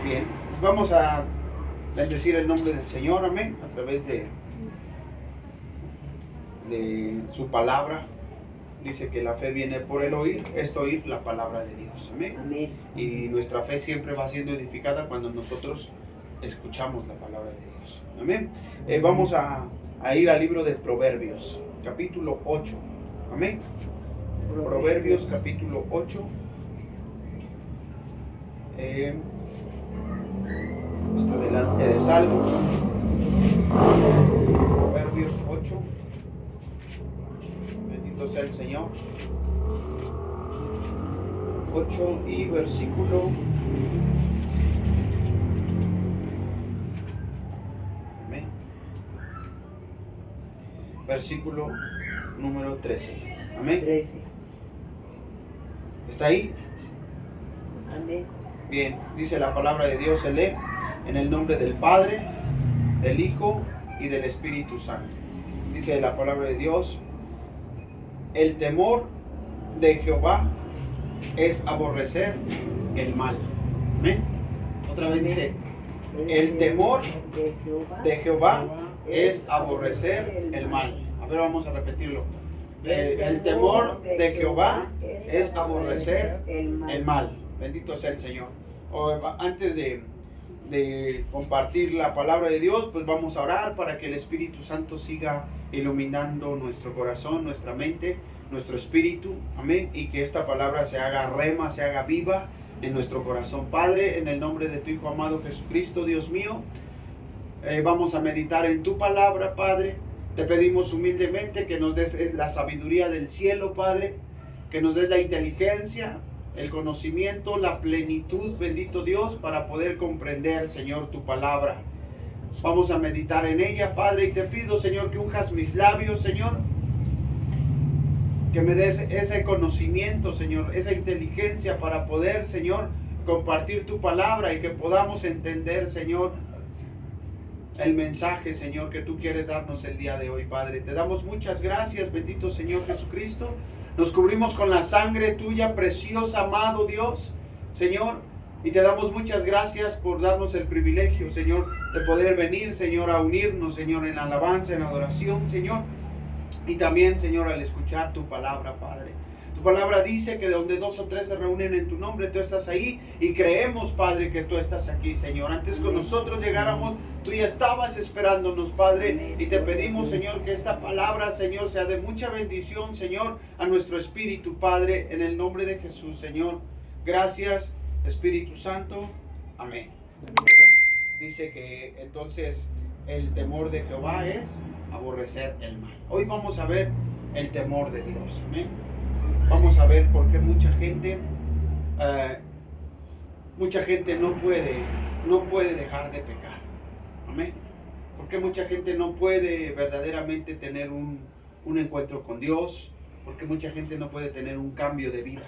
Bien, pues vamos a bendecir el nombre del Señor, amén, a través de su palabra. Dice que la fe viene por el oír, esto oír la palabra de Dios, amén. Amén. Y nuestra fe siempre va siendo edificada cuando nosotros escuchamos la palabra de Dios, amén. Vamos a ir al libro de Proverbios, capítulo 8, amén. Proverbios, capítulo 8. Está delante de Salmos. Proverbios 8. Bendito sea el Señor. 8 y versículo. Amén. Versículo número 13. Amén. 13. ¿Está ahí? Amén. Bien, dice la palabra de Dios, se lee en el nombre del Padre, del Hijo y del Espíritu Santo. Dice la palabra de Dios: el temor de Jehová es aborrecer el mal. ¿Amén? Otra vez dice: el temor de Jehová es aborrecer el mal. A ver, vamos a repetirlo. El temor de Jehová es aborrecer el mal. Bendito sea el Señor. Antes de compartir la palabra de Dios, pues vamos a orar para que el Espíritu Santo siga iluminando nuestro corazón, nuestra mente, nuestro espíritu, amén, y que esta palabra se haga rema, se haga viva en nuestro corazón. Padre, en el nombre de tu Hijo amado Jesucristo, Dios mío, vamos a meditar en tu palabra, Padre. Te pedimos humildemente que nos des la sabiduría del cielo, Padre, que nos des la inteligencia, el conocimiento, la plenitud, bendito Dios, para poder comprender, Señor, tu palabra. Vamos a meditar en ella, Padre, y te pido, Señor, que unjas mis labios, Señor, que me des ese conocimiento, Señor, esa inteligencia para poder, Señor, compartir tu palabra y que podamos entender, Señor, el mensaje, Señor, que tú quieres darnos el día de hoy, Padre. Te damos muchas gracias, bendito Señor Jesucristo. Nos cubrimos con la sangre tuya, preciosa, amado Dios, Señor, y te damos muchas gracias por darnos el privilegio, Señor, de poder venir, Señor, a unirnos, Señor, en alabanza, en adoración, Señor, y también, Señor, al escuchar tu palabra, Padre. Tu palabra dice que donde 2 o 3 se reúnen en tu nombre, tú estás ahí, y creemos, Padre, que tú estás aquí, Señor. Antes que nosotros llegáramos, tú ya estabas esperándonos, Padre, y te pedimos, Señor, que esta palabra, Señor, sea de mucha bendición, Señor, a nuestro espíritu, Padre, en el nombre de Jesús, Señor. Gracias, Espíritu Santo. Amén. Dice que entonces el temor de Jehová es aborrecer el mal. Hoy vamos a ver el temor de Dios. Amén. Vamos a ver por qué mucha gente no puede dejar de pecar. Amén. Porque mucha gente no puede verdaderamente tener un encuentro con Dios. Porque mucha gente no puede tener un cambio de vida.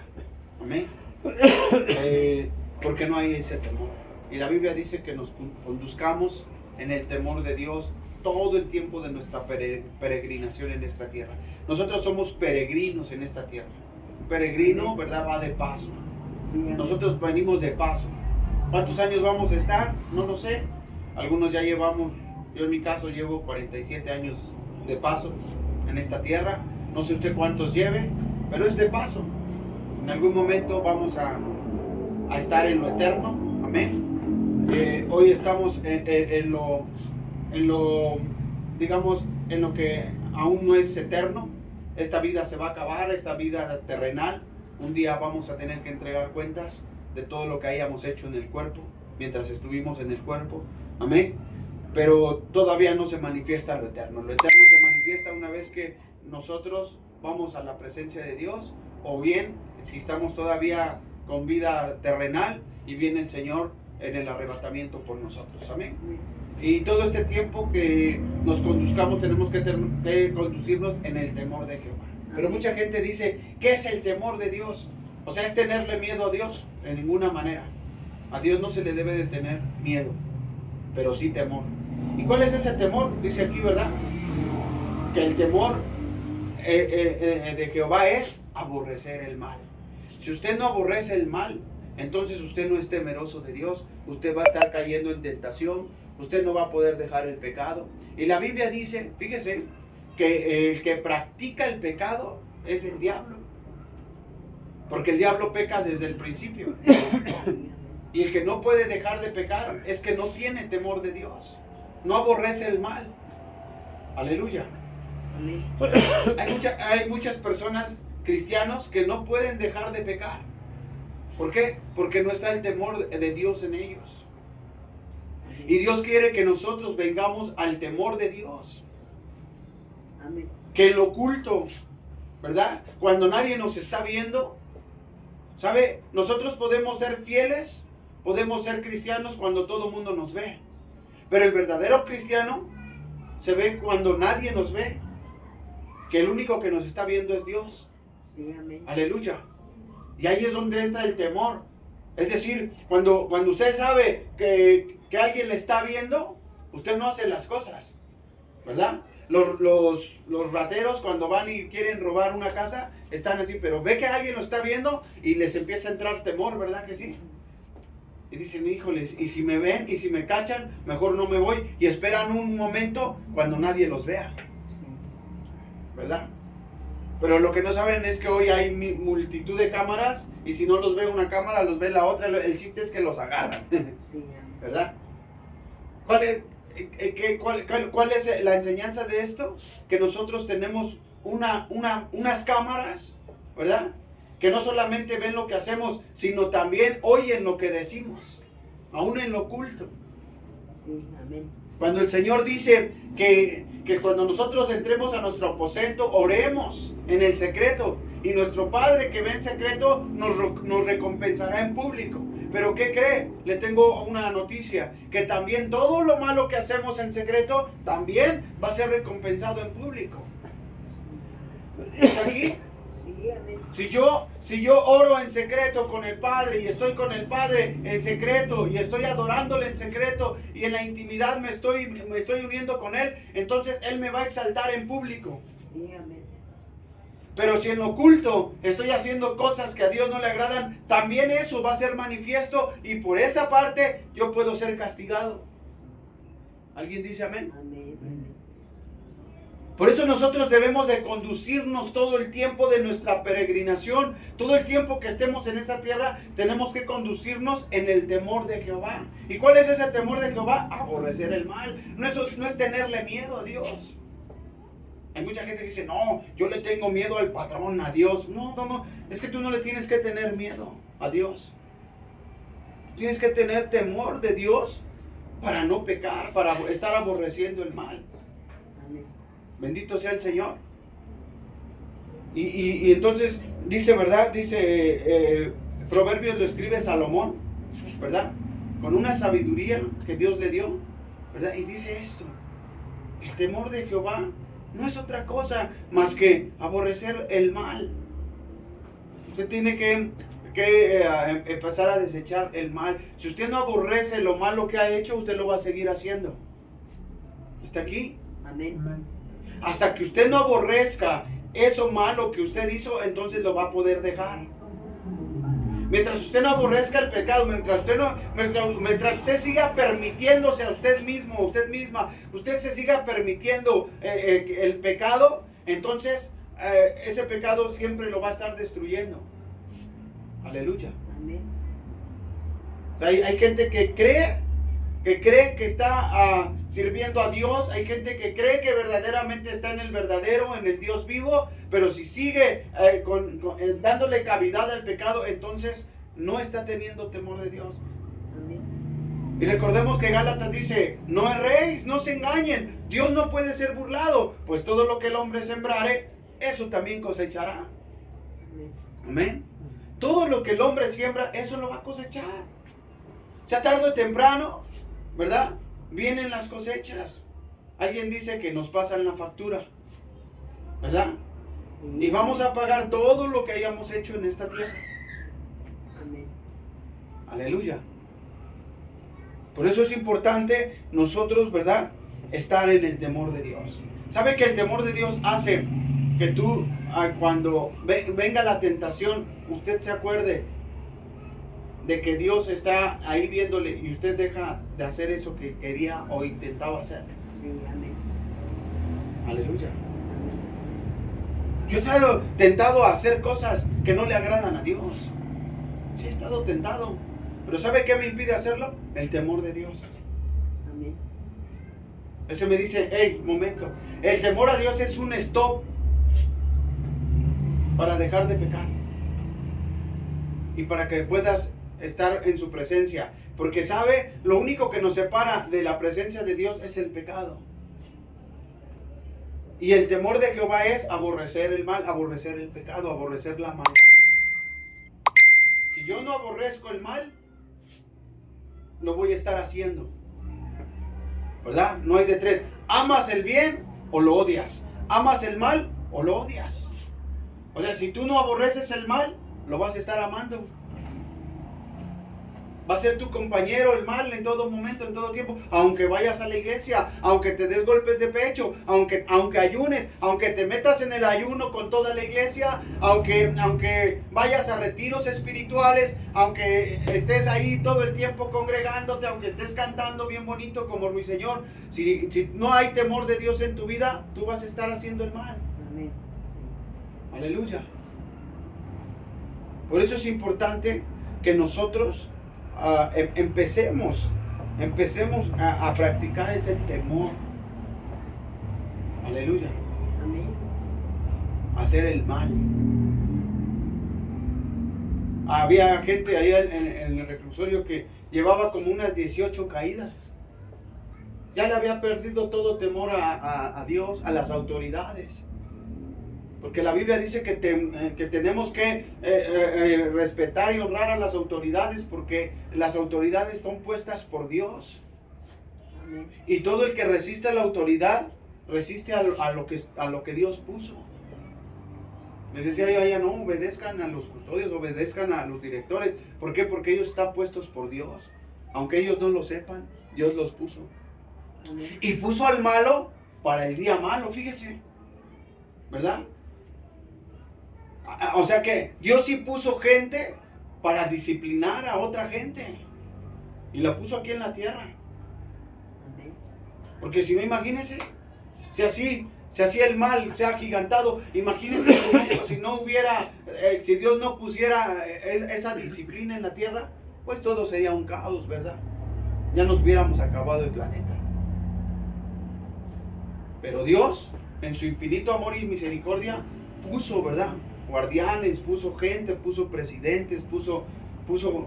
Amén. Porque no hay ese temor. Y la Biblia dice que nos conduzcamos en el temor de Dios todo el tiempo de nuestra peregrinación en esta tierra. Nosotros somos peregrinos en esta tierra. Un peregrino, ¿verdad?, va de paso. Nosotros venimos de paso. ¿Cuántos años vamos a estar? No lo sé. Algunos ya llevamos, yo en mi caso llevo 47 años de paso en esta tierra. No sé usted cuántos lleve, pero es de paso. En algún momento vamos a estar en lo eterno. Amén. Hoy estamos en lo, digamos, en lo que aún no es eterno. Esta vida se va a acabar, esta vida terrenal. Un día vamos a tener que entregar cuentas de todo lo que hayamos hecho en el cuerpo, mientras estuvimos en el cuerpo. Amén. Pero todavía no se manifiesta lo eterno. Lo eterno se manifiesta una vez que nosotros vamos a la presencia de Dios, o bien si estamos todavía con vida terrenal y viene el Señor en el arrebatamiento por nosotros. Amén. Y todo este tiempo que nos conduzcamos tenemos que conducirnos en el temor de Jehová. Pero mucha gente dice, ¿qué es el temor de Dios? O sea, ¿es tenerle miedo a Dios? En ninguna manera. A Dios no se le debe de tener miedo, pero sí temor. ¿Y cuál es ese temor? Dice aquí, ¿verdad? Que el temor de Jehová es aborrecer el mal. Si usted no aborrece el mal, entonces usted no es temeroso de Dios, usted va a estar cayendo en tentación, usted no va a poder dejar el pecado. Y la Biblia dice, fíjese, que el que practica el pecado es el diablo, porque el diablo peca desde el principio. Y el que no puede dejar de pecar es que no tiene temor de Dios, no aborrece el mal. Aleluya. Amén. Hay muchas personas, cristianos, que no pueden dejar de pecar. ¿Por qué? Porque no está el temor de Dios en ellos. Y Dios quiere que nosotros vengamos al temor de Dios. Amén. Que en lo oculto, ¿verdad? Cuando nadie nos está viendo, ¿sabe? Nosotros podemos ser fieles, podemos ser cristianos cuando todo el mundo nos ve. Pero el verdadero cristiano se ve cuando nadie nos ve. Que el único que nos está viendo es Dios. Sí, amén. Aleluya. Y ahí es donde entra el temor. Es decir, cuando usted sabe que alguien le está viendo, usted no hace las cosas, ¿verdad? Los rateros, cuando van y quieren robar una casa, están así, pero ve que alguien lo está viendo y les empieza a entrar temor, ¿verdad que sí? Y dicen, híjoles, y si me ven y si me cachan, mejor no me voy. Y esperan un momento cuando nadie los vea, ¿verdad? Pero lo que no saben es que hoy hay multitud de cámaras y si no los ve una cámara, los ve la otra. El chiste es que los agarran, Sí, amén. ¿verdad? ¿Cuál es la enseñanza de esto? Que nosotros tenemos unas cámaras, ¿verdad? Que no solamente ven lo que hacemos, sino también oyen lo que decimos, aún en lo oculto. Sí, amén. Cuando el Señor dice que cuando nosotros entremos a nuestro aposento, oremos en el secreto, y nuestro Padre que ve en secreto nos recompensará en público. Pero ¿qué cree? Le tengo una noticia, que también todo lo malo que hacemos en secreto también va a ser recompensado en público. ¿Está aquí? Sí, amén. Si yo oro en secreto con el Padre y estoy con el Padre en secreto y estoy adorándole en secreto y en la intimidad me estoy uniendo con Él, entonces Él me va a exaltar en público. Sí, amén. Pero si en lo oculto estoy haciendo cosas que a Dios no le agradan, también eso va a ser manifiesto y por esa parte yo puedo ser castigado. ¿Alguien dice amén? Amén. Amén. Por eso nosotros debemos de conducirnos todo el tiempo de nuestra peregrinación, todo el tiempo que estemos en esta tierra, tenemos que conducirnos en el temor de Jehová. ¿Y cuál es ese temor de Jehová? Aborrecer el mal. No es tenerle miedo a Dios. Hay mucha gente que dice, no, yo le tengo miedo al patrón, a Dios. No, es que tú no le tienes que tener miedo a Dios. Tienes que tener temor de Dios para no pecar, para estar aborreciendo el mal. Amén. Bendito sea el Señor. Y entonces dice, ¿verdad? Dice, Proverbios lo escribe Salomón, ¿verdad? Con una sabiduría que Dios le dio, ¿verdad? Y dice esto: el temor de Jehová no es otra cosa más que aborrecer el mal. Usted tiene que empezar a desechar el mal. Si usted no aborrece lo malo que ha hecho, usted lo va a seguir haciendo. ¿Está aquí? Amén. Hasta que usted no aborrezca eso malo que usted hizo, entonces lo va a poder dejar. Mientras usted no aborrezca el pecado, mientras usted siga permitiéndose a usted mismo, a usted misma, usted se siga permitiendo el pecado, entonces ese pecado siempre lo va a estar destruyendo. Aleluya. Amén. Hay gente que cree que está sirviendo a Dios. Hay gente que cree que verdaderamente está en el verdadero, en el Dios vivo, pero si sigue dándole cavidad al pecado, entonces no está teniendo temor de Dios. Amén. Y recordemos que Gálatas dice, no erréis, no se engañen, Dios no puede ser burlado, pues todo lo que el hombre sembrare, eso también cosechará. Amén. Amén. Todo lo que el hombre siembra, eso lo va a cosechar. Ya tarde o temprano, ¿verdad? Vienen las cosechas. Alguien dice que nos pasan la factura, ¿verdad? Y vamos a pagar todo lo que hayamos hecho en esta tierra. Amén. Aleluya. Por eso es importante nosotros, ¿verdad?, estar en el temor de Dios. ¿Sabe que el temor de Dios hace que tú, cuando venga la tentación, usted se acuerde de que Dios está ahí viéndole y usted deja de hacer eso que quería o intentaba hacer? Sí, amén. Aleluya. Amén. Yo he estado tentado a hacer cosas que no le agradan a Dios. Sí he estado tentado. Pero ¿sabe qué me impide hacerlo? El temor de Dios. Amén. Eso me dice, hey, momento. El temor a Dios es un stop para dejar de pecar. Y para que puedas estar en su presencia. Porque sabe, lo único que nos separa de la presencia de Dios es el pecado. Y el temor de Jehová es aborrecer el mal, aborrecer el pecado, aborrecer la maldad. Si yo no aborrezco el mal, lo voy a estar haciendo. ¿Verdad? No hay de tres. ¿Amas el bien o lo odias? ¿Amas el mal o lo odias? O sea, si tú no aborreces el mal, lo vas a estar amando. Va a ser tu compañero el mal en todo momento, en todo tiempo. Aunque vayas a la iglesia, aunque te des golpes de pecho, aunque ayunes, aunque te metas en el ayuno con toda la iglesia, aunque vayas a retiros espirituales, aunque estés ahí todo el tiempo congregándote, aunque estés cantando bien bonito como Ruiseñor, si no hay temor de Dios en tu vida, tú vas a estar haciendo el mal. Amén. Aleluya. Por eso es importante que nosotros empecemos a practicar ese temor. Aleluya. Amén. Hacer el mal. Había gente allá en el reclusorio que llevaba como unas 18 caídas. Ya le había perdido todo temor a Dios, a las autoridades. Porque la Biblia dice que tenemos que respetar y honrar a las autoridades, porque las autoridades son puestas por Dios. Amén. Y todo el que resiste a la autoridad, resiste a lo que Dios puso. Les decía yo allá, no obedezcan a los custodios, obedezcan a los directores. ¿Por qué? Porque ellos están puestos por Dios. Aunque ellos no lo sepan, Dios los puso. Amén. Y puso al malo para el día malo, fíjese. ¿Verdad? O sea que Dios sí puso gente para disciplinar a otra gente. Y la puso aquí en la tierra. Amén. Porque si no, imagínense, si así el mal se ha agigantado, imagínense si no hubiera, si Dios no pusiera esa disciplina en la tierra, pues todo sería un caos, ¿verdad? Ya nos hubiéramos acabado el planeta. Pero Dios, en su infinito amor y misericordia, puso, ¿verdad?, guardianes, puso gente, puso presidentes, puso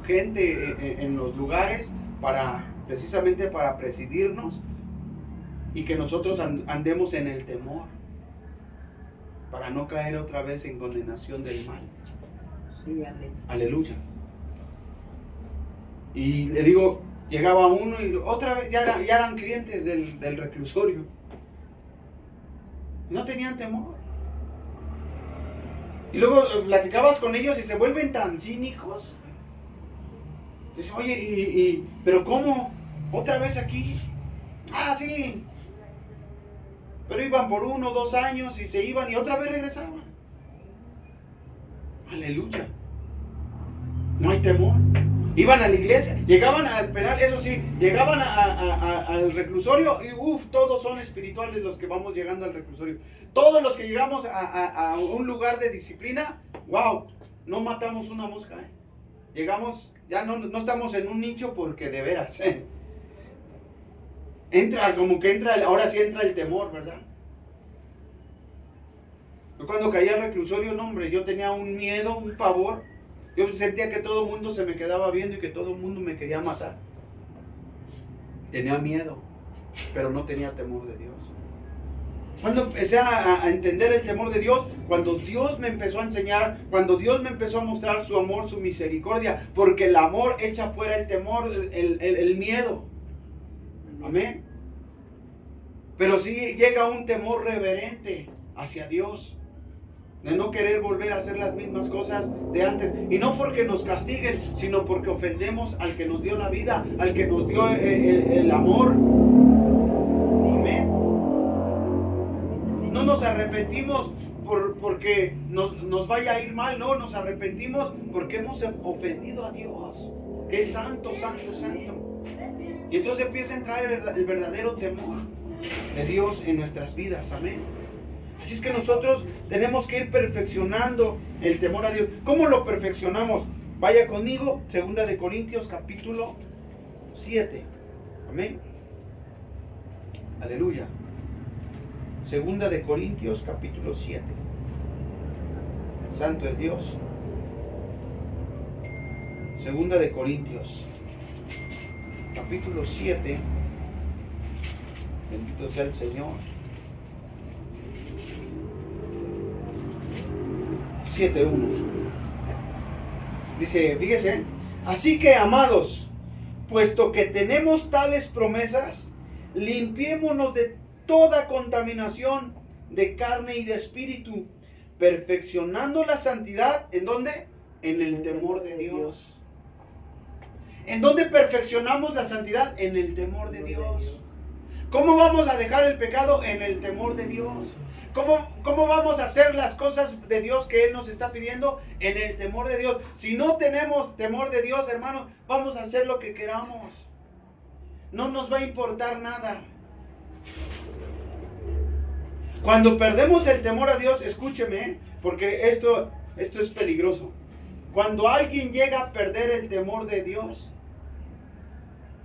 gente en los lugares precisamente para presidirnos y que nosotros andemos en el temor para no caer otra vez en condenación del mal. Sí, amén. Aleluya. Y le digo, llegaba uno y otra vez ya eran clientes del reclusorio. No tenían temor. Y luego platicabas con ellos y se vuelven tan cínicos. Dices, oye, ¿pero cómo? ¿Otra vez aquí? Ah, sí. Pero iban por 1 o 2 años y se iban y otra vez regresaban. Aleluya. No hay temor. Iban a la iglesia, llegaban al penal, eso sí, llegaban al reclusorio y todos son espirituales los que vamos llegando al reclusorio. Todos los que llegamos a un lugar de disciplina, wow, no matamos una mosca, ¿eh? Llegamos, ya no estamos en un nicho porque de veras, ahora sí entra el temor, ¿verdad? Yo cuando caí al reclusorio, no hombre, yo tenía un miedo, un pavor. Yo sentía que todo el mundo se me quedaba viendo y que todo el mundo me quería matar. Tenía miedo, pero no tenía temor de Dios. Cuando empecé a entender el temor de Dios, cuando Dios me empezó a enseñar, cuando Dios me empezó a mostrar su amor, su misericordia, porque el amor echa fuera el temor, el miedo. Amén. Pero sí llega un temor reverente hacia Dios, de no querer volver a hacer las mismas cosas de antes. Y no porque nos castiguen, sino porque ofendemos al que nos dio la vida, al que nos dio el amor. Amén. No nos arrepentimos porque nos vaya a ir mal, no, nos arrepentimos porque hemos ofendido a Dios. Es santo, santo, santo. Y entonces empieza a entrar el verdadero temor de Dios en nuestras vidas. Amén. Así es que nosotros tenemos que ir perfeccionando el temor a Dios. ¿Cómo lo perfeccionamos? Vaya conmigo, 2 de Corintios capítulo 7. Amén. Aleluya. 2 de Corintios capítulo 7. Santo es Dios. 2 de Corintios capítulo 7. Bendito sea el Señor. 7:1. Dice, fíjese, así que amados, puesto que tenemos tales promesas, limpiémonos de toda contaminación de carne y de espíritu, perfeccionando la santidad, ¿en dónde? En el temor de Dios. ¿En dónde perfeccionamos la santidad? En el temor de Dios. ¿Cómo vamos a dejar el pecado? En el temor de Dios. ¿Cómo vamos a hacer las cosas de Dios que Él nos está pidiendo? En el temor de Dios. Si no tenemos temor de Dios, hermano, vamos a hacer lo que queramos. No nos va a importar nada. Cuando perdemos el temor a Dios, escúcheme, porque esto es peligroso. Cuando alguien llega a perder el temor de Dios,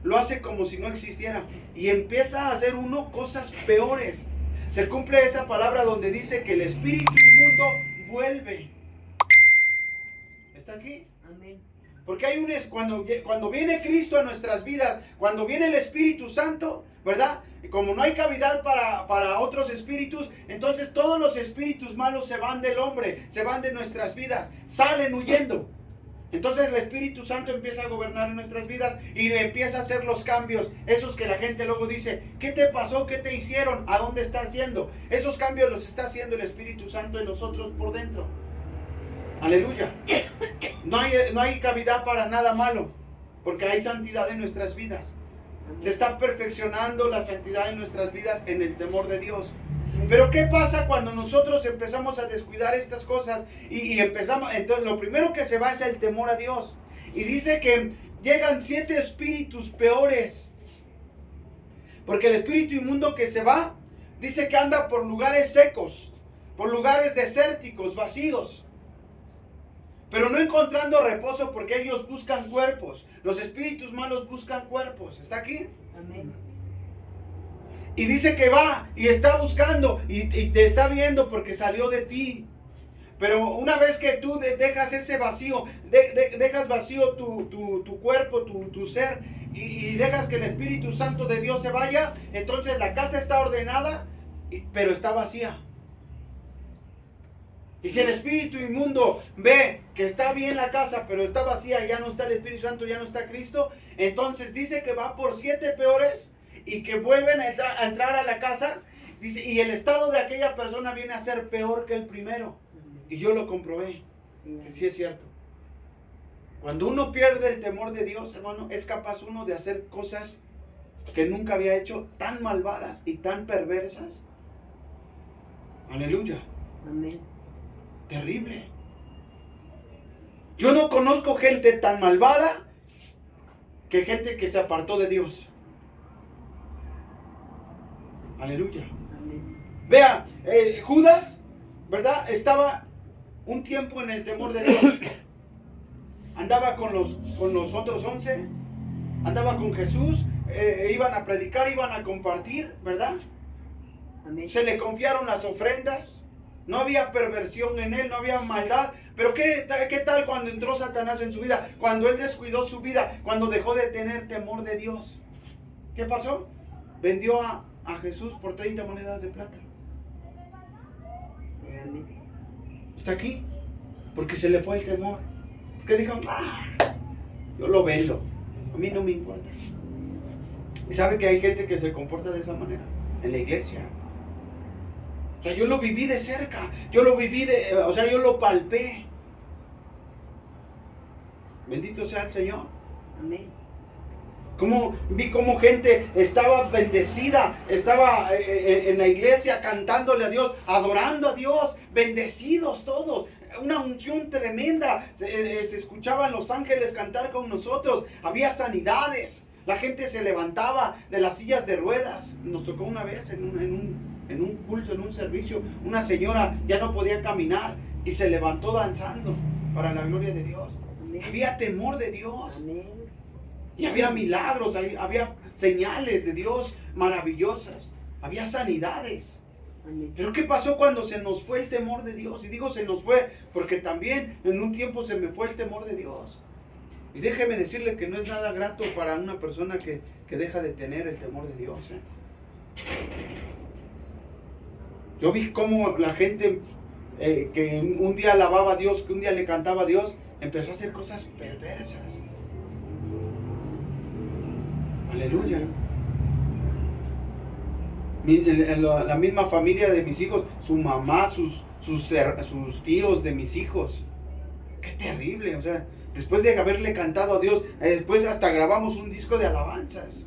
lo hace como si no existiera y empieza a hacer uno cosas peores. Se cumple esa palabra donde dice que el espíritu inmundo vuelve. ¿Está aquí? Amén. Porque hay cuando viene Cristo a nuestras vidas, cuando viene el Espíritu Santo, ¿verdad? Y como no hay cavidad para otros espíritus, entonces todos los espíritus malos se van del hombre, se van de nuestras vidas, salen huyendo. Entonces el Espíritu Santo empieza a gobernar en nuestras vidas y empieza a hacer los cambios, esos que la gente luego dice, ¿qué te pasó? ¿Qué te hicieron? ¿A dónde estás yendo? Esos cambios los está haciendo el Espíritu Santo en nosotros por dentro. Aleluya. No hay cavidad para nada malo, porque hay santidad en nuestras vidas. Se está perfeccionando la santidad en nuestras vidas en el temor de Dios. Pero ¿qué pasa cuando nosotros empezamos a descuidar estas cosas y empezamos? Entonces lo primero que se va es el temor a Dios. Y dice que llegan 7 espíritus peores. Porque el espíritu inmundo que se va, dice que anda por lugares secos, por lugares desérticos, vacíos. Pero no encontrando reposo, porque ellos buscan cuerpos. Los espíritus malos buscan cuerpos. ¿Está aquí? Amén. Y dice que va y está buscando y te está viendo porque salió de ti. Pero una vez que tú dejas ese vacío, dejas vacío tu cuerpo, tu ser, y dejas que el Espíritu Santo de Dios se vaya, entonces la casa está ordenada, pero está vacía. Y si el espíritu inmundo ve que está bien la casa, pero está vacía, ya no está el Espíritu Santo, ya no está Cristo, entonces dice que va por 7 peores y que vuelven a entrar a la casa, dice, y el estado de aquella persona viene a ser peor que el primero. Y yo lo comprobé, que sí es cierto. Cuando uno pierde el temor de Dios, hermano, es capaz uno de hacer cosas que nunca había hecho, tan malvadas y tan perversas. Aleluya. Amén. Terrible. Yo no conozco gente tan malvada que gente que se apartó de Dios. Aleluya. Amén. Vea, Judas, ¿verdad? Estaba un tiempo en el temor de Dios. Andaba con los otros 11. Andaba con Jesús. Iban a predicar, iban a compartir, ¿verdad? Amén. Se le confiaron las ofrendas. No había perversión en él, no había maldad. Pero ¿qué tal cuando entró Satanás en su vida? Cuando él descuidó su vida, cuando dejó de tener temor de Dios. ¿Qué pasó? Vendió a Jesús por 30 monedas de plata. Amén. ¿Está aquí? Porque se le fue el temor. ¿Qué dijo? Yo lo vendo. A mí no me importa. ¿Y sabe que hay gente que se comporta de esa manera? En la iglesia. O sea, yo lo viví de cerca. Yo lo viví yo lo palpé. Bendito sea el Señor. Amén. Vi cómo gente estaba bendecida, estaba en la iglesia cantándole a Dios, adorando a Dios, bendecidos todos. una unción tremenda. Se escuchaban los ángeles cantar con nosotros. Había sanidades. La gente se levantaba de las sillas de ruedas. Nos tocó una vez en un culto, en un servicio, una señora ya no podía caminar y se levantó danzando para la gloria de Dios. Amén. Había temor de Dios. Amén. Y había milagros, había señales de Dios maravillosas. Había sanidades. Amén. Pero ¿qué pasó cuando se nos fue el temor de Dios? Y digo se nos fue porque también en un tiempo se me fue el temor de Dios. Y déjeme decirle que no es nada grato para una persona que deja de tener el temor de Dios. Yo vi cómo la gente que un día alababa a Dios, que un día le cantaba a Dios, empezó a hacer cosas perversas. Aleluya. La misma familia de mis hijos, su mamá, sus tíos de mis hijos. Qué terrible, o sea, después de haberle cantado a Dios, después hasta grabamos un disco de alabanzas.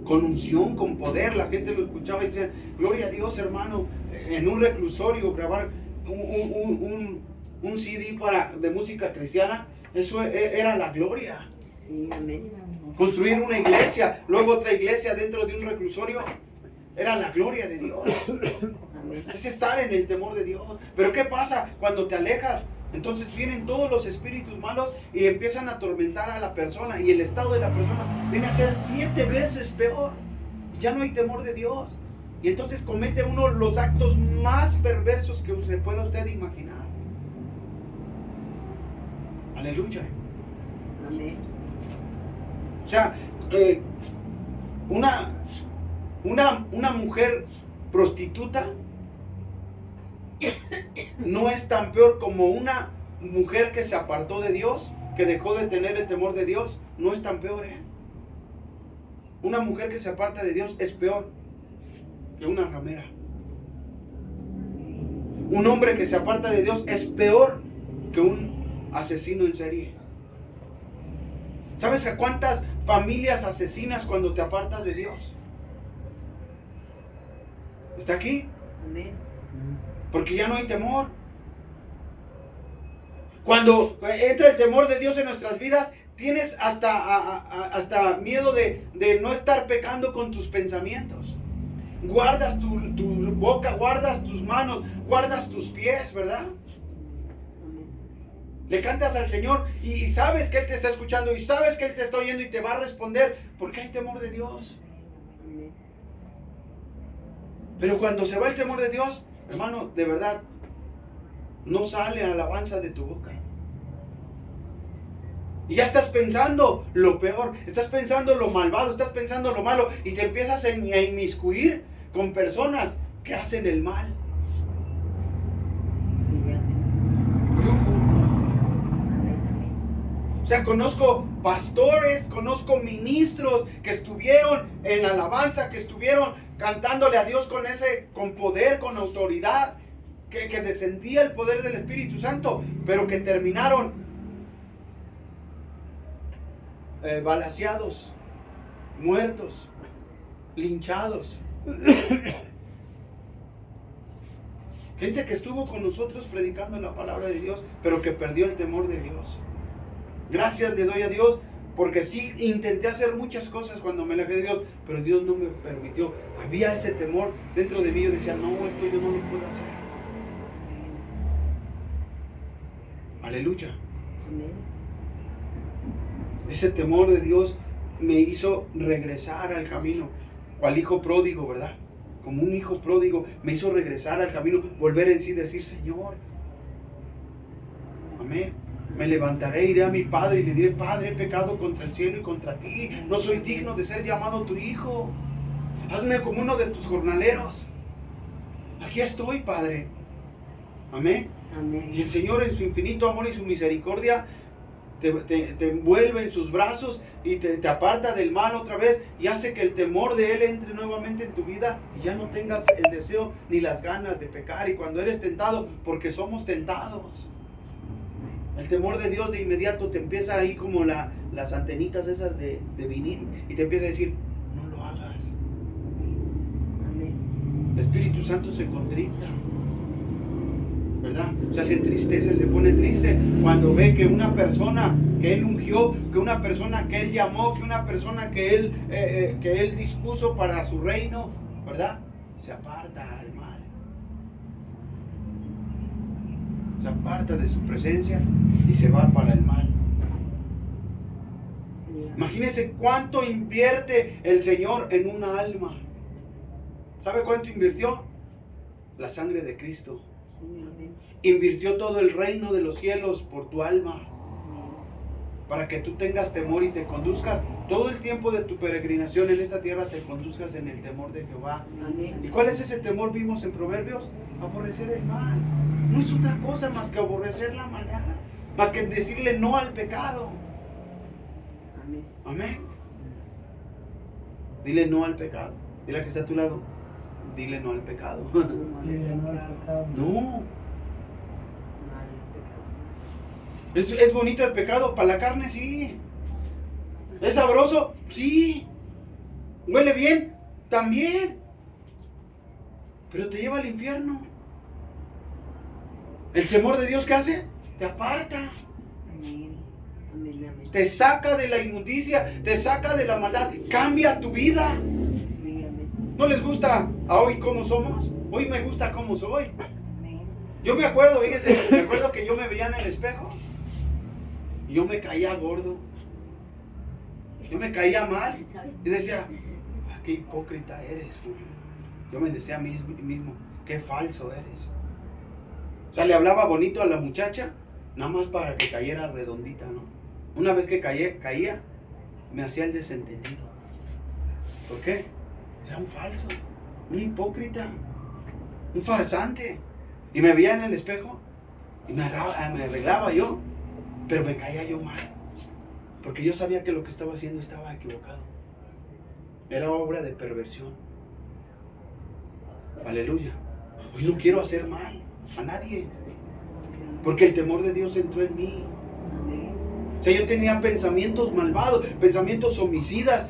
Con unción, con poder, la gente lo escuchaba y decía, gloria a Dios, hermano. En un reclusorio, grabar un CD de música cristiana, eso era la gloria. Sí, amén. Construir una iglesia, luego otra iglesia dentro de un reclusorio, era la gloria de Dios. Amén. Es estar en el temor de Dios. Pero ¿qué pasa cuando te alejas? Entonces vienen todos los espíritus malos y empiezan a atormentar a la persona, y el estado de la persona viene a ser 7 veces peor. Ya no hay temor de Dios, y entonces comete uno los actos más perversos que se pueda usted imaginar. Aleluya. Amén. O sea, una mujer prostituta no es tan peor como una mujer que se apartó de Dios, que dejó de tener el temor de Dios. No es tan peor, Una mujer que se aparta de Dios es peor que una ramera. Un hombre que se aparta de Dios es peor que un asesino en serie. ¿Sabes a cuántas familias asesinas cuando te apartas de Dios? ¿Está aquí? Amén. Porque ya no hay temor. Cuando entra el temor de Dios en nuestras vidas, tienes hasta miedo de no estar pecando con tus pensamientos. Guardas tu boca, guardas tus manos, guardas tus pies, ¿verdad? Amén. Le cantas al Señor y sabes que Él te está escuchando y sabes que Él te está oyendo y te va a responder porque hay temor de Dios. Amén. Pero cuando se va el temor de Dios, hermano, de verdad, no sale alabanza de tu boca. Y ya estás pensando lo peor, estás pensando lo malvado, estás pensando lo malo y te empiezas a inmiscuir con personas que hacen el mal. Sí, amén. O sea, conozco pastores, conozco ministros que estuvieron en alabanza, que estuvieron cantándole a Dios con poder, con autoridad, que descendía el poder del Espíritu Santo, pero que terminaron balaceados, muertos, linchados. Gente que estuvo con nosotros predicando la palabra de Dios, pero que perdió el temor de Dios. Gracias le doy a Dios, porque sí intenté hacer muchas cosas cuando me alejé de Dios, pero Dios no me permitió. Había ese temor dentro de mí. Yo decía, no, esto yo no lo puedo hacer. Aleluya. Amén. Ese temor de Dios me hizo regresar al camino, cual hijo pródigo, ¿verdad? Como un hijo pródigo, me hizo regresar al camino, volver en sí, decir, Señor, amén. Me levantaré, iré a mi padre y le diré, Padre, he pecado contra el cielo y contra ti. No soy digno de ser llamado tu hijo. Hazme como uno de tus jornaleros. Aquí estoy, Padre. Amén. Amén. Y el Señor en su infinito amor y su misericordia te envuelve en sus brazos y te aparta del mal otra vez y hace que el temor de Él entre nuevamente en tu vida y ya no tengas el deseo ni las ganas de pecar. Y cuando eres tentado, porque somos tentados, el temor de Dios de inmediato te empieza ahí como las antenitas esas de vinil y te empieza a decir, no lo hagas. Amén. El Espíritu Santo se contrita. ¿verdad? O sea, se entristece, se pone triste cuando ve que una persona que Él ungió, que una persona que Él llamó, que una persona que Él dispuso para su reino, ¿verdad? Se aparta al mal. Se aparta de su presencia y se va para el mal. Imagínense cuánto invierte el Señor en una alma. ¿Sabe cuánto invirtió? La sangre de Cristo. Invirtió todo el reino de los cielos por tu alma, para que tú tengas temor y te conduzcas todo el tiempo de tu peregrinación en esta tierra, te conduzcas en el temor de Jehová. ¿Y cuál es ese temor? Vimos en Proverbios: aborrecer el mal. No es otra cosa más que aborrecer la maldad, más que decirle no al pecado. Amén. Dile no al pecado. Dile a la que está a tu lado: dile no al pecado. No. ¿Es bonito el pecado? Para la carne, sí. ¿Es sabroso? Sí. ¿Huele bien? También. Pero te lleva al infierno. ¿El temor de Dios qué hace? Te aparta. Te saca de la inmundicia, te saca de la maldad, cambia tu vida. ¿No les gusta a hoy cómo somos? Hoy me gusta cómo soy. Yo me acuerdo, fíjense, me acuerdo que yo me veía en el espejo y yo me caía gordo. Yo me caía mal y decía: qué hipócrita eres, Julio. Yo me decía a mí mismo: qué falso eres. O sea, le hablaba bonito a la muchacha, nada más para que cayera redondita, ¿no? Una vez que caía, me hacía el desentendido. ¿Por qué? Era un falso, un hipócrita, un farsante. Y me veía en el espejo y me arreglaba yo, pero me caía yo mal, porque yo sabía que lo que estaba haciendo estaba equivocado. Era obra de perversión. Aleluya. Hoy no quiero hacer mal a nadie, porque el temor de Dios entró en mí. O sea, yo tenía pensamientos malvados, pensamientos homicidas.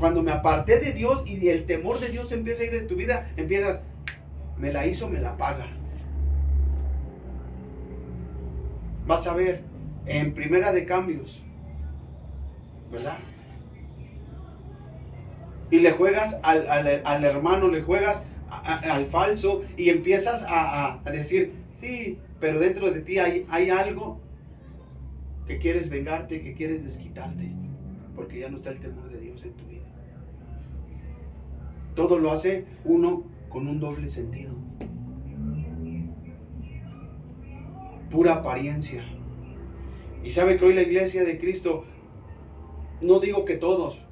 Cuando me aparté de Dios y el temor de Dios empieza a ir de tu vida, empiezas: me la hizo, me la paga. Vas a ver en Primera de Cambios, ¿verdad? Y le juegas al hermano, le juegas al falso, y empiezas a decir: sí, pero dentro de ti hay algo que quieres vengarte, que quieres desquitarte, porque ya no está el temor de Dios en tu vida. Todo lo hace uno con un doble sentido, pura apariencia. Y sabe que hoy la iglesia de Cristo, no digo que todos,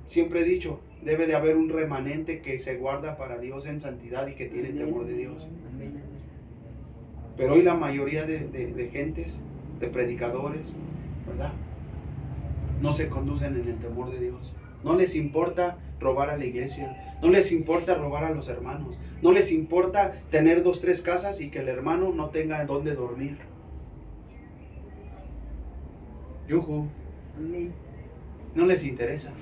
siempre he dicho, debe de haber un remanente que se guarda para Dios en santidad y que tiene temor de Dios. Pero hoy la mayoría de gentes, de predicadores, ¿verdad?, no se conducen en el temor de Dios. No les importa robar a la iglesia, no les importa robar a los hermanos, no les importa tener 2, 3 casas y que el hermano no tenga dónde dormir. Yujú. No les interesa.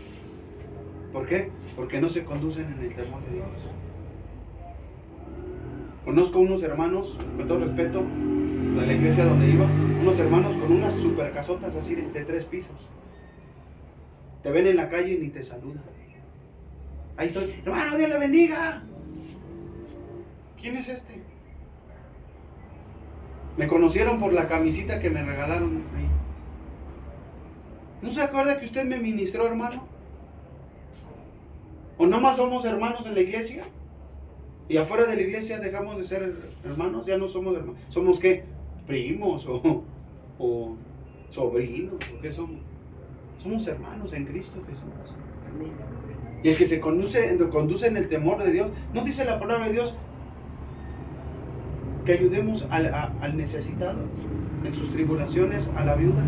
¿Por qué? Porque no se conducen en el temor de Dios. Conozco unos hermanos, con todo respeto, de la iglesia donde iba, unos hermanos con unas super casotas así de 3 pisos. Te ven en la calle y ni te saludan. Ahí estoy: hermano, Dios le bendiga. ¿Quién es este? Me conocieron por la camisita que me regalaron ahí. ¿No se acuerda que usted me ministró, hermano? ¿O nomás somos hermanos en la iglesia? Y afuera de la iglesia dejamos de ser hermanos, ya no somos hermanos. ¿Somos qué? ¿Primos o sobrinos? ¿O qué somos? Somos hermanos en Cristo Jesús. Y el que se conduce en el temor de Dios, ¿no dice la palabra de Dios que ayudemos al necesitado en sus tribulaciones, a la viuda,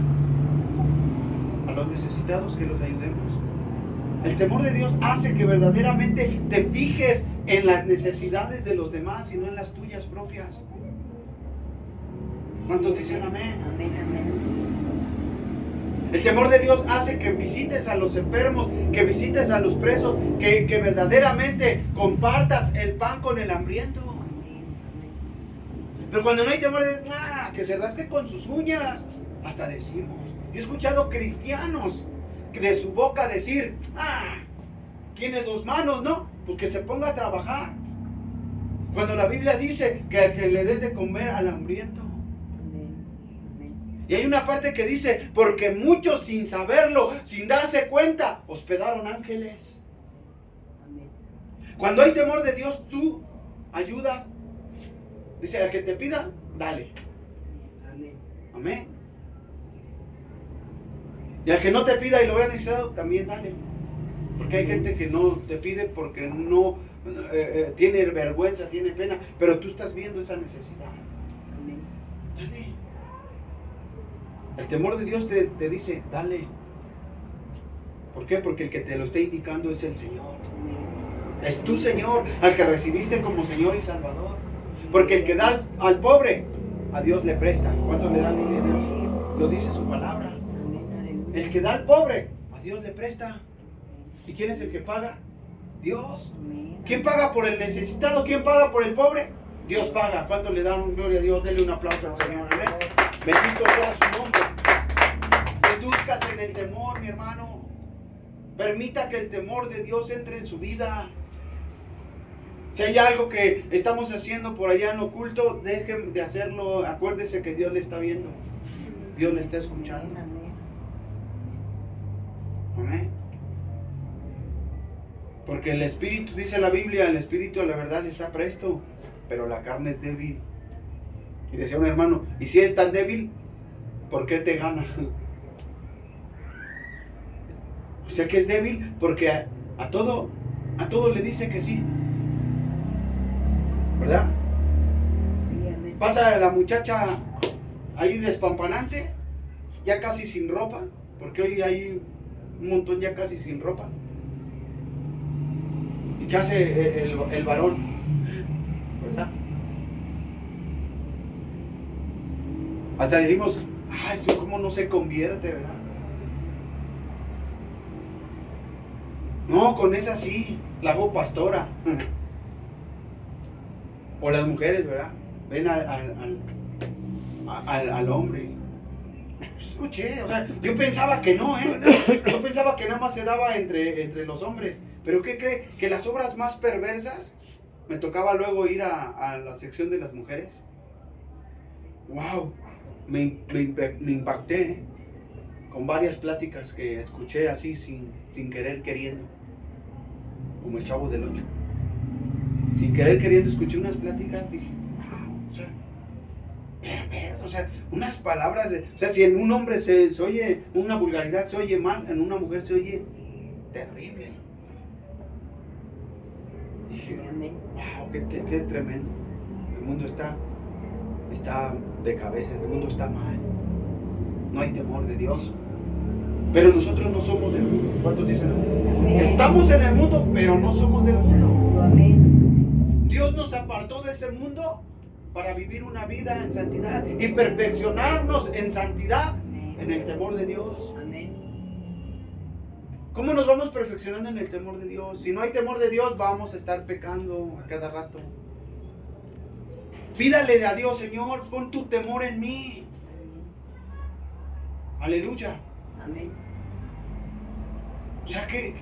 a los necesitados, que los ayudemos? El temor de Dios hace que verdaderamente te fijes en las necesidades de los demás y no en las tuyas propias. ¿Cuántos dicen amén? Amén, amén. El temor de Dios hace que visites a los enfermos, que visites a los presos, que verdaderamente compartas el pan con el hambriento. Pero cuando no hay temor de Dios, que se rasque con sus uñas. Hasta decimos. Yo he escuchado cristianos que de su boca decir, tiene 2 manos, ¿no? Pues que se ponga a trabajar. Cuando la Biblia dice que le des de comer al hambriento. Y hay una parte que dice, porque muchos sin saberlo, sin darse cuenta, hospedaron ángeles. Cuando hay temor de Dios, tú ayudas. Dice, al que te pida, dale. Amén. Y al que no te pida y lo vea necesitado, también dale. Porque hay gente que no te pide porque no tiene vergüenza, tiene pena, pero tú estás viendo esa necesidad. Dale. El temor de Dios te dice, dale. ¿Por qué? Porque el que te lo está indicando es el Señor. Es tu Señor, al que recibiste como Señor y Salvador. Porque el que da al pobre, a Dios le presta. ¿Cuánto le da gloria a Dios? Lo dice su palabra. El que da al pobre, a Dios le presta. ¿Y quién es el que paga? Dios. ¿Quién paga por el necesitado? ¿Quién paga por el pobre? Dios paga. ¿Cuánto le dan gloria a Dios? Denle un aplauso al Señor. Amén. Bendito sea su nombre. Reduzcas en el temor, mi hermano. Permita que el temor de Dios entre en su vida. Si hay algo que estamos haciendo por allá en lo oculto, dejen de hacerlo. Acuérdese que Dios le está viendo. Dios le está escuchando. Amén. Porque el espíritu, dice la Biblia, el espíritu a la verdad está presto, pero la carne es débil. Y decía un hermano, ¿y si es tan débil, por qué te gana? O sea que es débil porque a todo le dice que sí. ¿Verdad? Pasa la muchacha ahí despampanante, ya casi sin ropa, porque hoy hay un montón ya casi sin ropa. ¿Y qué hace el varón? ¿Verdad? Hasta decimos, eso cómo no se convierte, ¿verdad? No, con esa sí, la hago pastora. O las mujeres, ¿verdad? Ven al hombre. Escuché, o sea, yo pensaba que no, yo pensaba que nada más se daba entre los hombres. Pero ¿qué cree? Que las obras más perversas, me tocaba luego ir a la sección de las mujeres. ¡Wow! Me impacté con varias pláticas que escuché así sin querer queriendo. Como el Chavo del 8. Sin querer queriendo escuché unas pláticas, dije, wow, o sea, perverso, o sea, unas palabras, o sea, si en un hombre se oye una vulgaridad, se oye mal, en una mujer se oye terrible. Dije, wow, qué tremendo. El mundo está de cabeza, el mundo está mal. No hay temor de Dios. Pero nosotros no somos del mundo. ¿Cuántos dicen amén? Estamos en el mundo, pero no somos del mundo. Amén. Dios nos apartó de ese mundo para vivir una vida en santidad y perfeccionarnos en santidad en el temor de Dios. Amén. ¿Cómo nos vamos perfeccionando en el temor de Dios? Si no hay temor de Dios, vamos a estar pecando a cada rato. Pídale a Dios, Señor, pon tu temor en mí. Aleluya. Amén. O sea, qué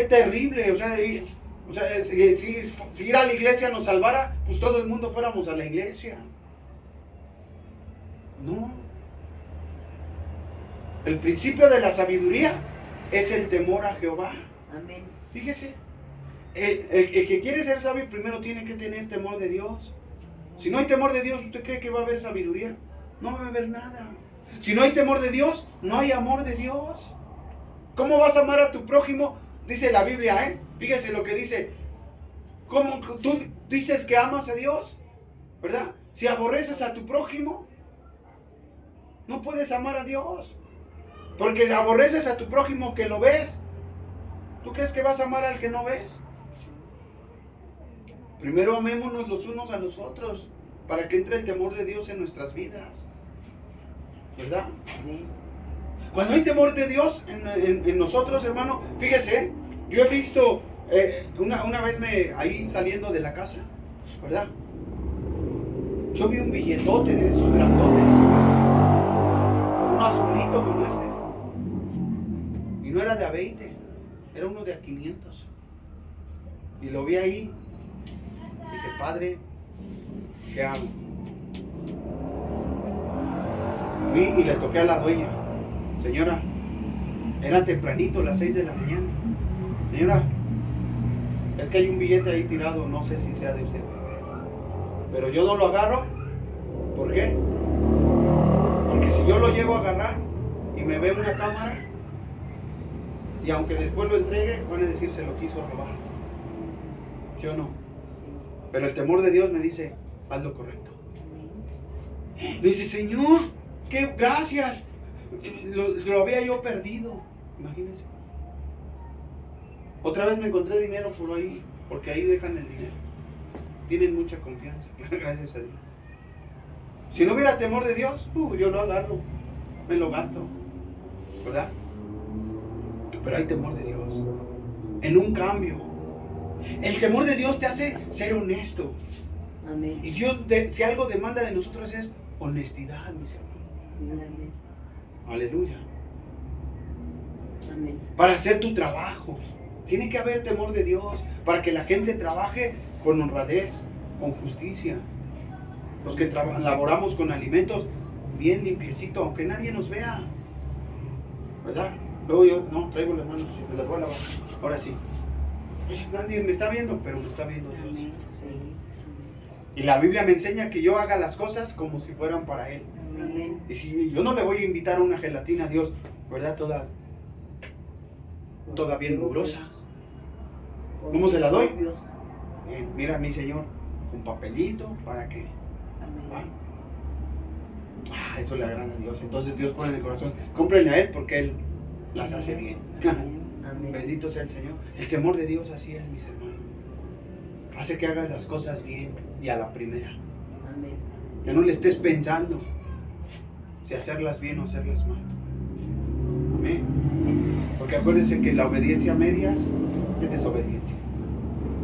terrible. O sea, si ir a la iglesia nos salvara, pues todo el mundo fuéramos a la iglesia. No. El principio de la sabiduría es el temor a Jehová. Amén. Fíjese, el que quiere ser sabio primero tiene que tener temor de Dios. Si no hay temor de Dios, ¿usted cree que va a haber sabiduría? No va a haber nada. Si no hay temor de Dios, no hay amor de Dios. ¿Cómo vas a amar a tu prójimo? Dice la Biblia, fíjese lo que dice. ¿Cómo tú dices que amas a Dios? ¿Verdad? Si aborreces a tu prójimo, no puedes amar a Dios. Porque aborreces a tu prójimo que lo ves. ¿Tú crees que vas a amar al que no ves? Primero amémonos los unos a los otros para que entre el temor de Dios en nuestras vidas. ¿Verdad? Cuando hay temor de Dios en nosotros, hermano, fíjese, yo he visto una vez ahí saliendo de la casa, ¿verdad? Yo vi un billetote de esos grandotes, uno azulito como este, y no era de a 20, era uno de a 500. Y lo vi ahí. Dije, Padre, ¿qué hago? Fui y le toqué a la dueña. Señora, era tempranito, las 6 de la mañana. Señora, es que hay un billete ahí tirado, no sé si sea de usted, pero yo no lo agarro. ¿Por qué? Porque si yo lo llevo a agarrar y me ve una cámara, y aunque después lo entregue, van a decir se lo quiso robar. ¿Sí o no? Pero el temor de Dios me dice, haz lo correcto. Dice, Señor, qué gracias. Lo había yo perdido. Imagínense. Otra vez me encontré dinero por ahí, porque ahí dejan el dinero. Tienen mucha confianza, gracias a Dios. Si no hubiera temor de Dios, yo lo agarro, me lo gasto, ¿verdad? Pero hay temor de Dios, en un cambio. El temor de Dios te hace ser honesto. Amén. Y Dios, si algo demanda de nosotros es honestidad, mis hermanos. Amén. Aleluya. Amén. Para hacer tu trabajo, tiene que haber temor de Dios, para que la gente trabaje con honradez, con justicia. Los que laboramos con alimentos bien limpiecito, aunque nadie nos vea, ¿verdad? Luego yo, no, traigo las manos, me las voy a lavar. Ahora sí. Nadie me está viendo, pero me está viendo Dios. Amén. Sí. Y la Biblia me enseña que yo haga las cosas como si fueran para Él. Amén. Y si yo no le voy a invitar una gelatina a Dios, ¿verdad? Toda bien mugrosa. ¿Cómo se la doy? Bien, mira mi Señor, un papelito para que... eso le agrada a Dios. Entonces Dios pone en el corazón, cómprenle a Él porque Él las hace bien. Amén. Bendito sea el Señor. El temor de Dios así es, mis hermanos. Hace que hagas las cosas bien y a la primera. Amén. Que no le estés pensando si hacerlas bien o hacerlas mal. Amén. Porque acuérdense que la obediencia a medias es desobediencia.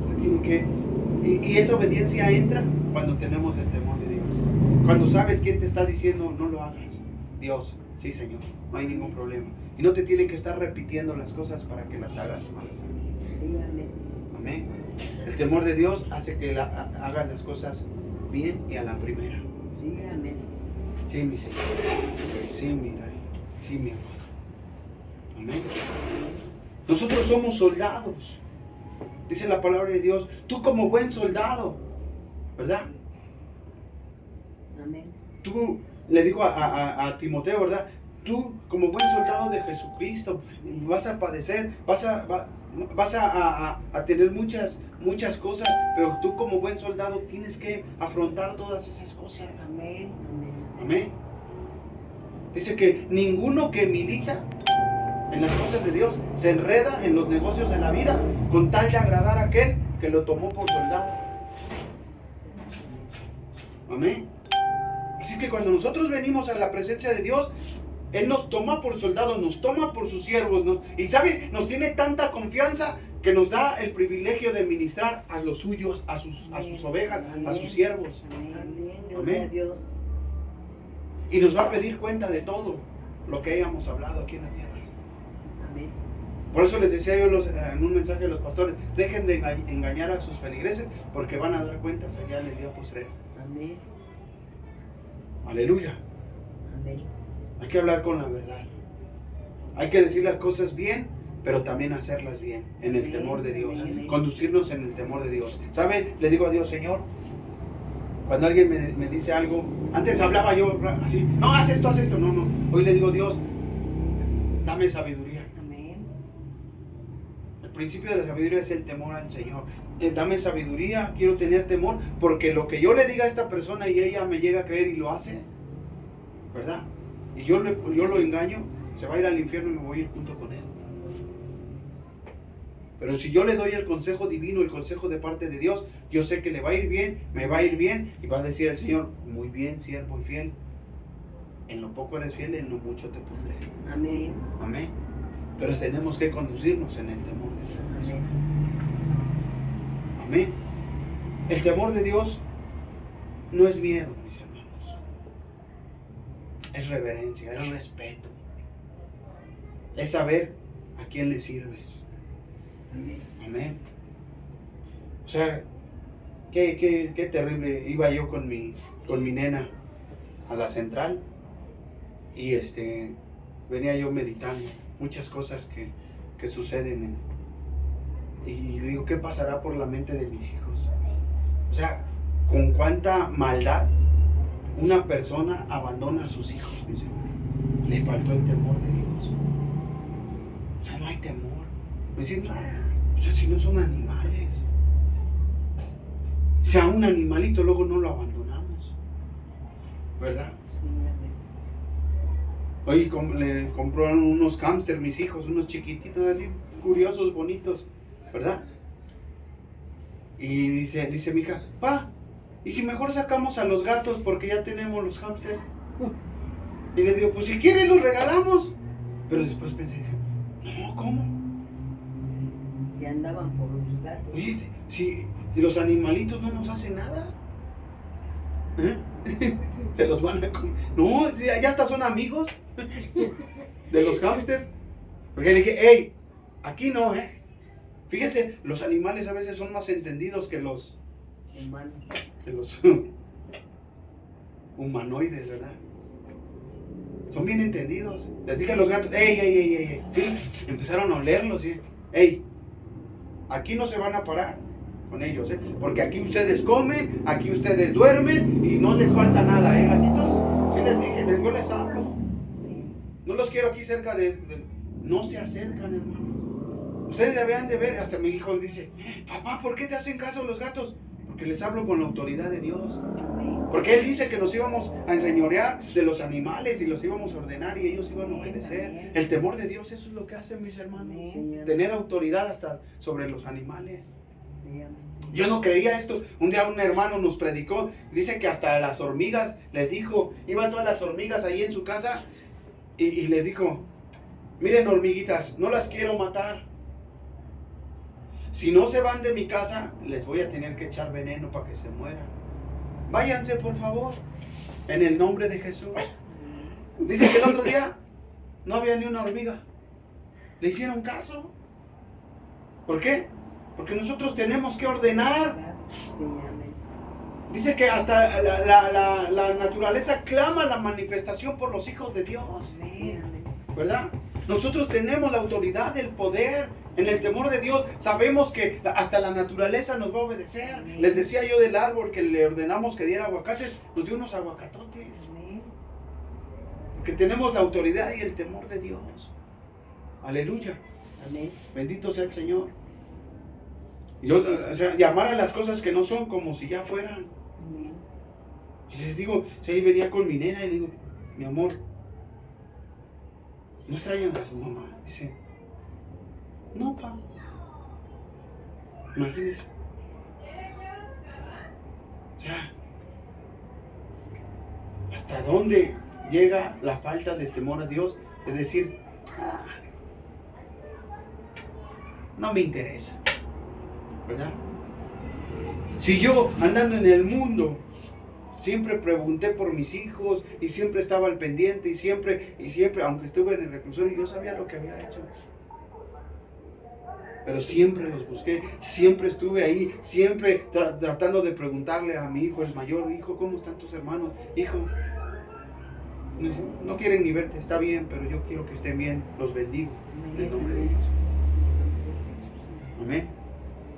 Usted tiene que... Y esa obediencia entra cuando tenemos el temor de Dios. Cuando sabes quién te está diciendo, no lo hagas. Dios, sí Señor, no hay ningún problema. Y no te tiene que estar repitiendo las cosas para que las hagas malas. Sí, amén. Amén. El temor de Dios hace que hagan las cosas bien y a la primera. Sí, amén. Sí, mi Señor. Sí, mi Rey. Sí, mi amor. Amén. Nosotros somos soldados. Dice la palabra de Dios, tú como buen soldado, ¿verdad? Amén. Tú, le digo a Timoteo, ¿verdad? Tú como buen soldado de Jesucristo vas a padecer, vas a tener muchas cosas, pero tú como buen soldado tienes que afrontar todas esas cosas. Amén. Amén. Dice que ninguno que milita en las cosas de Dios se enreda en los negocios de la vida con tal de agradar a aquel que lo tomó por soldado. Amén. Así que cuando nosotros venimos a la presencia de Dios, Él nos toma por soldados, nos toma por sus siervos, y sabe, nos tiene tanta confianza que nos da el privilegio de ministrar a los suyos, a sus ovejas, Amén. a sus siervos. Amén. Amén. Dios. Y nos va a pedir cuenta de todo lo que hayamos hablado aquí en la tierra. Amén. Por eso les decía yo en un mensaje a los pastores, dejen de engañar a sus feligreses porque van a dar cuentas allá en el día postrero. Amén. Aleluya. Amén. Hay que hablar con la verdad. Hay que decir las cosas bien, pero también hacerlas bien, en el temor de Dios. Conducirnos en el temor de Dios. ¿Sabe? Le digo a Dios, Señor, cuando alguien me dice algo, antes hablaba yo así, no, haz esto, no. Hoy le digo, Dios, dame sabiduría. Amén. El principio de la sabiduría es el temor al Señor. Dame sabiduría, quiero tener temor, porque lo que yo le diga a esta persona y ella me llega a creer y lo hace, ¿verdad? Y yo lo engaño, se va a ir al infierno y me voy a ir junto con él. Pero si yo le doy el consejo divino, el consejo de parte de Dios, yo sé que le va a ir bien, me va a ir bien, y va a decir el Señor, muy bien, siervo y fiel. En lo poco eres fiel, en lo mucho te pondré. Amén. Amén. Pero tenemos que conducirnos en el temor de Dios. Amén. Amén. El temor de Dios no es miedo, mis hermanos. Es reverencia, es respeto. Es saber a quién le sirves. Amén. Amén. O sea, qué terrible. Iba yo con mi nena a la central y venía yo meditando muchas cosas que suceden y digo, ¿qué pasará por la mente de mis hijos? O sea, con cuánta maldad una persona abandona a sus hijos, mis hermanos. Le faltó el temor de Dios. O sea, no hay temor. Me dicen, o sea, si no son animales. Si a un animalito luego no lo abandonamos, ¿verdad? Oye, le compraron unos hámster mis hijos, unos chiquititos así, curiosos, bonitos, ¿verdad? Y dice mi hija, pa, ¿y si mejor sacamos a los gatos porque ya tenemos los hámster? Y le digo, pues si quieres los regalamos. Pero después pensé, no, ¿cómo? Si andaban por los gatos. Oye, si los animalitos no nos hacen nada, ¿eh? Se los van a comer. No, ya hasta son amigos de los hámster. Porque le dije, hey, aquí no, Fíjense, los animales a veces son más entendidos que los humanoides, ¿verdad? Son bien entendidos. Les dije a los gatos, ey. Sí, empezaron a olerlos, ¿sí? Ey, aquí no se van a parar con ellos, porque aquí ustedes comen, aquí ustedes duermen y no les falta nada, gatitos. Sí les dije, yo les hablo. No los quiero aquí cerca no se acercan, hermanos. Ustedes deberían de ver, hasta mi hijo dice, papá, ¿por qué te hacen caso los gatos? Porque les hablo con la autoridad de Dios. Porque Él dice que nos íbamos a enseñorear de los animales y los íbamos a ordenar y ellos iban a obedecer. El temor de Dios, eso es lo que hacen mis hermanos. Tener autoridad hasta sobre los animales. Yo no creía esto. Un día un hermano nos predicó, dice que hasta las hormigas les dijo, iban todas las hormigas ahí en su casa y les dijo, miren hormiguitas, no las quiero matar. Si no se van de mi casa, les voy a tener que echar veneno para que se mueran. Váyanse, por favor, en el nombre de Jesús. Dice que el otro día no había ni una hormiga. ¿Le hicieron caso? ¿Por qué? Porque nosotros tenemos que ordenar. Dice que hasta la naturaleza clama la manifestación por los hijos de Dios. ¿Verdad? Nosotros tenemos la autoridad, el poder. En el temor de Dios sabemos que hasta la naturaleza nos va a obedecer. Les decía yo del árbol que le ordenamos que diera aguacates, nos dio unos aguacatotes. Porque tenemos la autoridad y el temor de Dios. Aleluya. Amén. Bendito sea el Señor. O sea, llamar a las cosas que no son como si ya fueran. Amén. Y les digo, si ahí venía con mi nena y le digo, mi amor, ¿no extrañan a su mamá? Dice, no, pa. Imagínense. Ya. ¿Hasta dónde llega la falta de temor a Dios? Es decir, no me interesa, ¿verdad? Si yo andando en el mundo siempre pregunté por mis hijos y siempre estaba al pendiente y siempre, aunque estuve en el reclusorio, yo sabía lo que había hecho. Pero siempre los busqué, siempre estuve ahí, siempre tratando de preguntarle a mi hijo, el mayor, hijo, ¿cómo están tus hermanos? Hijo, no quieren ni verte, está bien, pero yo quiero que estén bien, los bendigo, en el nombre de Jesús. Amén.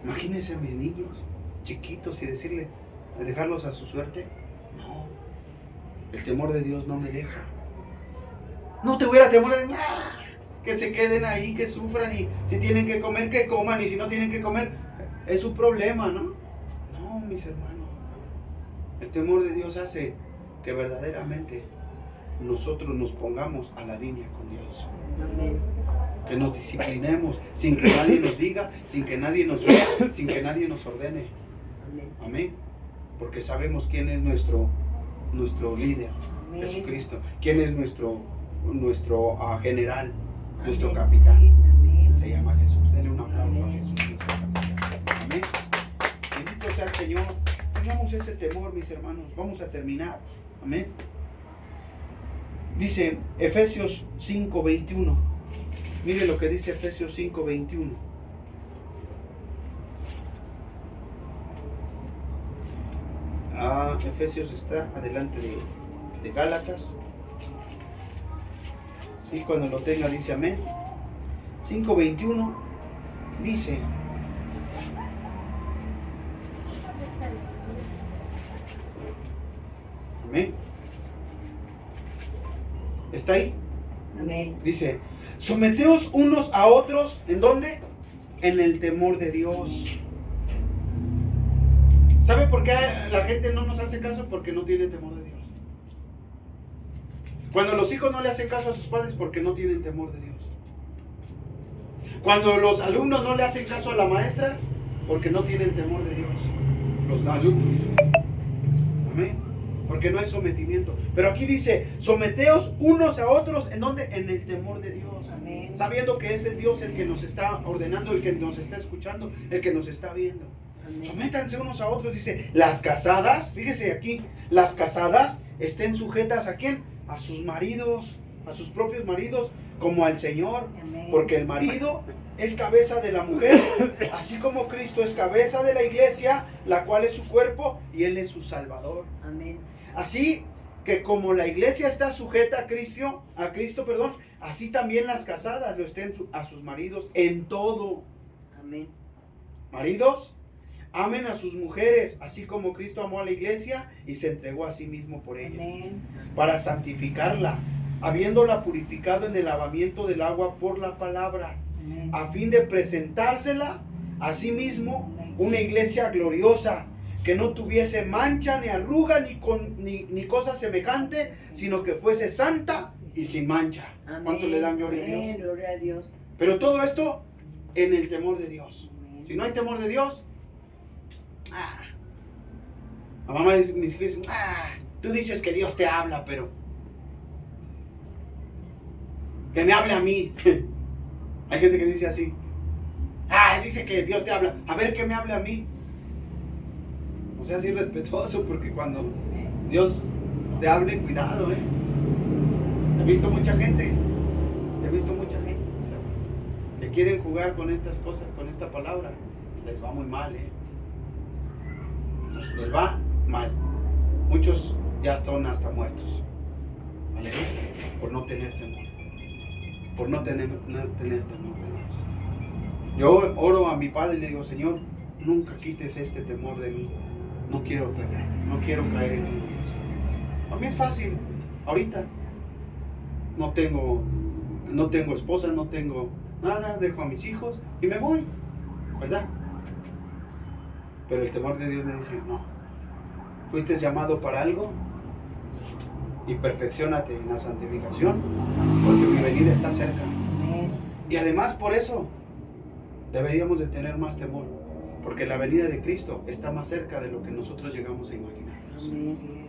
Imagínense a mis niños, chiquitos, y dejarlos a su suerte. No, el temor de Dios no me deja. No te hubiera temor de que se queden ahí, que sufran, y si tienen que comer, que coman, y si no tienen que comer, es su problema, ¿no? No, mis hermanos. El temor de Dios hace que verdaderamente nosotros nos pongamos a la línea con Dios. Amén. Que nos disciplinemos sin que nadie nos diga, sin que nadie nos vea, sin que nadie nos ordene. Amén. Amén. Porque sabemos quién es nuestro líder, Amén. Jesucristo. Quién es nuestro general, nuestro Amén. capitán. Amén. Se llama Jesús. Denle un aplauso a Amén. Jesús. Amén. Bendito sea el Señor. Tengamos ese temor, mis hermanos. Vamos a terminar. Amén. Dice Efesios 5:21. Mire lo que dice Efesios 5:21. Efesios está adelante de Gálatas. Sí, cuando lo tenga dice amén. 5:21 dice: amén. ¿Está ahí? Amén. Dice: someteos unos a otros, ¿en dónde? En el temor de Dios. ¿Sabe por qué la gente no nos hace caso? Porque no tiene temor de Dios. Cuando los hijos no le hacen caso a sus padres, porque no tienen temor de Dios. Cuando los alumnos no le hacen caso a la maestra, porque no tienen temor de Dios. Los alumnos. Amén. Porque no hay sometimiento. Pero aquí dice: someteos unos a otros, ¿en dónde? En el temor de Dios. Amén. Sabiendo que es el Dios el que nos está ordenando, el que nos está escuchando, el que nos está viendo. Amén. Sométanse unos a otros, dice. Las casadas, fíjese aquí, las casadas estén sujetas ¿a quién? A sus maridos, a sus propios maridos, como al Señor. Amén. Porque el marido es cabeza de la mujer, así como Cristo es cabeza de la iglesia, la cual es su cuerpo y Él es su Salvador. Amén. Así que como la iglesia está sujeta a Cristo, así también las casadas lo estén a sus maridos en todo. Amén. Maridos, amen a sus mujeres, así como Cristo amó a la iglesia y se entregó a sí mismo por ella, Amén. para santificarla, habiéndola purificado en el lavamiento del agua por la palabra, Amén. a fin de presentársela a sí mismo una iglesia gloriosa, que no tuviese mancha, ni arruga, ni cosa semejante, sino que fuese santa y sin mancha. Amén. ¿Cuánto le dan gloria a Amén. Dios? Gloria a Dios. Pero todo esto en el temor de Dios. Amén. Si no hay temor de Dios, la mamá de mis hijos dicen: tú dices que Dios te habla, pero que me hable a mí. Hay gente que dice así: dice que Dios te habla, a ver que me hable a mí. O sea, así respetuoso, porque cuando Dios te hable, cuidado, He visto mucha gente, o sea, que quieren jugar con estas cosas, con esta palabra. Les va muy mal, les va mal. Muchos ya son hasta muertos. ¿Vale? Por no tener temor. Por no tener temor de Dios. Yo oro a mi Padre y le digo: Señor, nunca quites este temor de mí. No quiero pecar, no quiero caer en eso. A mí es fácil. Ahorita no tengo esposa, no tengo nada, dejo a mis hijos y me voy, ¿verdad? Pero el temor de Dios me dice: no, fuiste llamado para algo y perfecciónate en la santificación, porque mi venida está cerca. Amén. Y además por eso deberíamos de tener más temor, porque la venida de Cristo está más cerca de lo que nosotros llegamos a imaginarnos. Amén.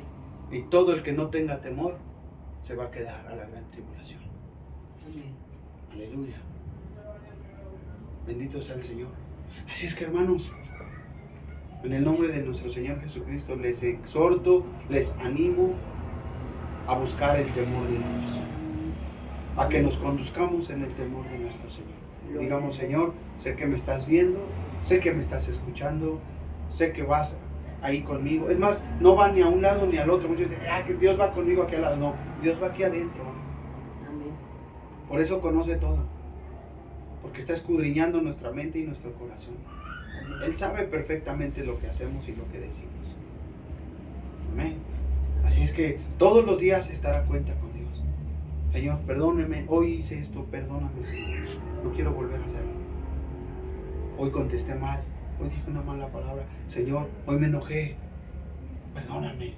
Y todo el que no tenga temor se va a quedar a la gran tribulación. Amén. Aleluya. Bendito sea el Señor. Así es que, hermanos, en el nombre de nuestro Señor Jesucristo les exhorto, les animo a buscar el temor de Dios, a que nos conduzcamos en el temor de nuestro Señor. Digamos: Señor, sé que me estás viendo, sé que me estás escuchando, sé que vas ahí conmigo. Es más, no va ni a un lado ni al otro. Muchos dicen: que Dios va conmigo aquí al lado. No, Dios va aquí adentro. Amén. Por eso conoce todo, porque está escudriñando nuestra mente y nuestro corazón. Él sabe perfectamente lo que hacemos y lo que decimos. Amén. Así es que todos los días estar a cuenta con Dios. Señor, perdóneme, hoy hice esto, perdóname, Señor. No quiero volver a hacerlo. Hoy contesté mal, hoy dije una mala palabra. Señor, hoy me enojé. Perdóname.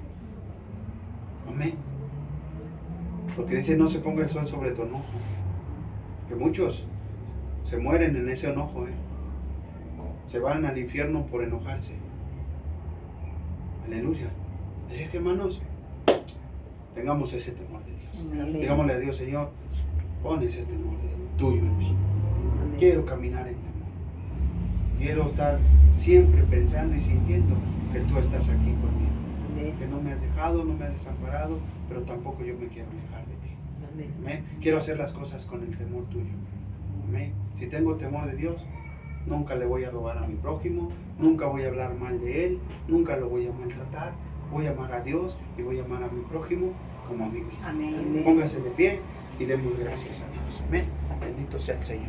Amén. Porque dice: no se ponga el sol sobre tu enojo. Que muchos se mueren en ese enojo, se van al infierno por enojarse. Aleluya. Así es que, hermanos, tengamos ese temor de Dios. Amén. Digámosle a Dios: Señor, pon ese temor tuyo en mí. Amén. Quiero caminar en temor. Quiero estar siempre pensando y sintiendo que tú estás aquí conmigo. Amén. Que no me has dejado, no me has desamparado, pero tampoco yo me quiero alejar de ti. Amén. Amén. Quiero hacer las cosas con el temor tuyo. Amén. Si tengo temor de Dios, nunca le voy a robar a mi prójimo, nunca voy a hablar mal de él, nunca lo voy a maltratar. Voy a amar a Dios y voy a amar a mi prójimo como a mí mismo. Amén. Póngase de pie y demos gracias a Dios. Amén. Bendito sea el Señor.